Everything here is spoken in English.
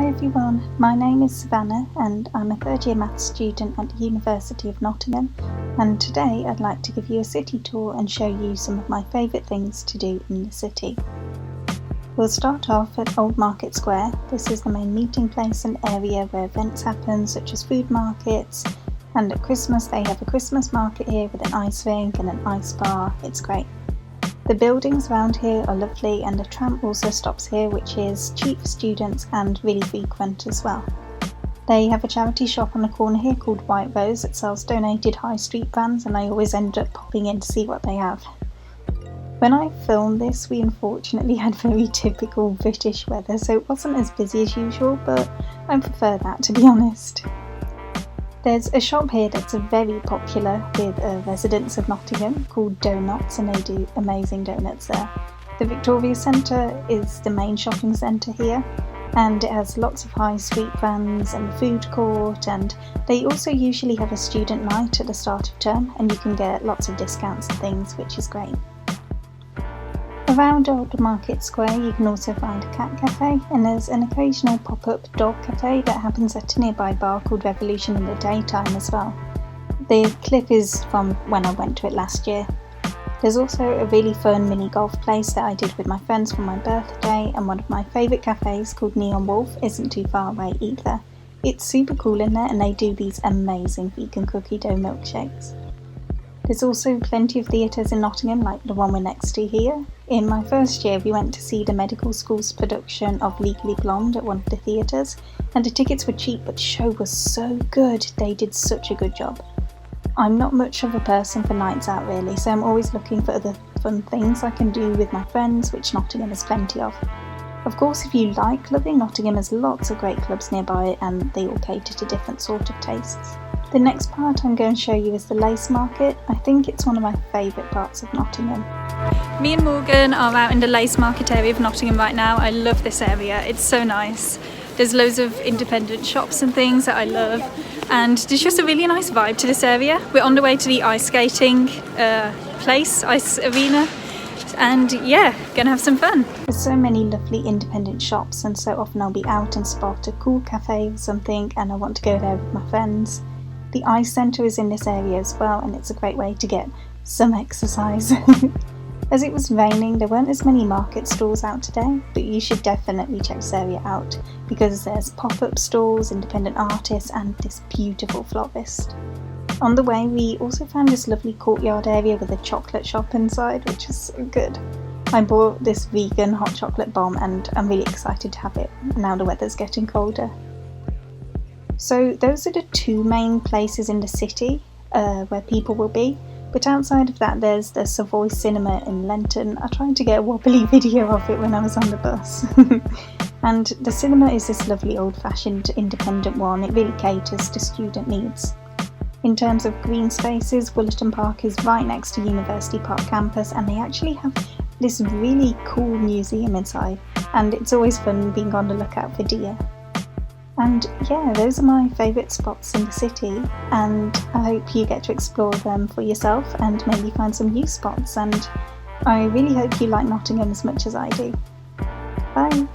everyone, my name is Savannah and I'm a third year maths student at the University of Nottingham, and today I'd like to give you a city tour and show you some of my favourite things to do in the city. We'll start off at Old Market Square. This is the main meeting place and area where events happen such as food markets, and at Christmas they have a Christmas market here with an ice rink and an ice bar. It's great. The buildings around here are lovely, and a tram also stops here, which is cheap for students and really frequent as well. They have a charity shop on the corner here called White Rose that sells donated high street brands, and I always end up popping in to see what they have. When I filmed this, we unfortunately had very typical British weather, so it wasn't as busy as usual, but I prefer that, to be honest. There's a shop here that's very popular with residents of Nottingham called Donuts, and they do amazing donuts there. The Victoria Centre is the main shopping centre here, and it has lots of high street brands and a food court, and they also usually have a student night at the start of term, and you can get lots of discounts and things, which is great. Around Old Market Square you can also find a cat cafe, and there's an occasional pop-up dog cafe that happens at a nearby bar called Revolution in the daytime as well. The clip is from when I went to it last year. There's also a really fun mini golf place that I did with my friends for my birthday, and one of my favourite cafes called Neon Wolf isn't too far away either. It's super cool in there, and they do these amazing vegan cookie dough milkshakes. There's also plenty of theatres in Nottingham, like the one we're next to here. In my first year we went to see the medical school's production of Legally Blonde at one of the theatres, and the tickets were cheap but the show was so good. They did such a good job. I'm not much of a person for nights out really, so I'm always looking for other fun things I can do with my friends, which Nottingham has plenty of. Of course, if you like clubbing, Nottingham has lots of great clubs nearby and they all cater to different sort of tastes. The next part I'm going to show you is the Lace Market. I think it's one of my favourite parts of Nottingham. Me and Morgan are out in the Lace Market area of Nottingham right now. I love this area, it's so nice. There's loads of independent shops and things that I love, and there's just a really nice vibe to this area. We're on the way to the ice skating ice arena, and yeah, gonna have some fun. There's so many lovely independent shops, and so often I'll be out and spot a cool cafe or something and I want to go there with my friends. The ice centre is in this area as well, and it's a great way to get some exercise. As it was raining, there weren't as many market stalls out today, but you should definitely check this area out because there's pop-up stalls, independent artists and this beautiful florist. On the way we also found this lovely courtyard area with a chocolate shop inside, which is so good. I bought this vegan hot chocolate bomb and I'm really excited to have it now the weather's getting colder. So those are the two main places in the city where people will be, but outside of that there's the Savoy Cinema in Lenton. I tried to get a wobbly video of it when I was on the bus. And the cinema is this lovely old-fashioned independent one. It really caters to student needs. In terms of green spaces, Bulletin Park is right next to University Park campus, and they actually have this really cool museum inside, and it's always fun being on the lookout for deer. And yeah, those are my favourite spots in the city, and I hope you get to explore them for yourself and maybe find some new spots, and I really hope you like Nottingham as much as I do. Bye!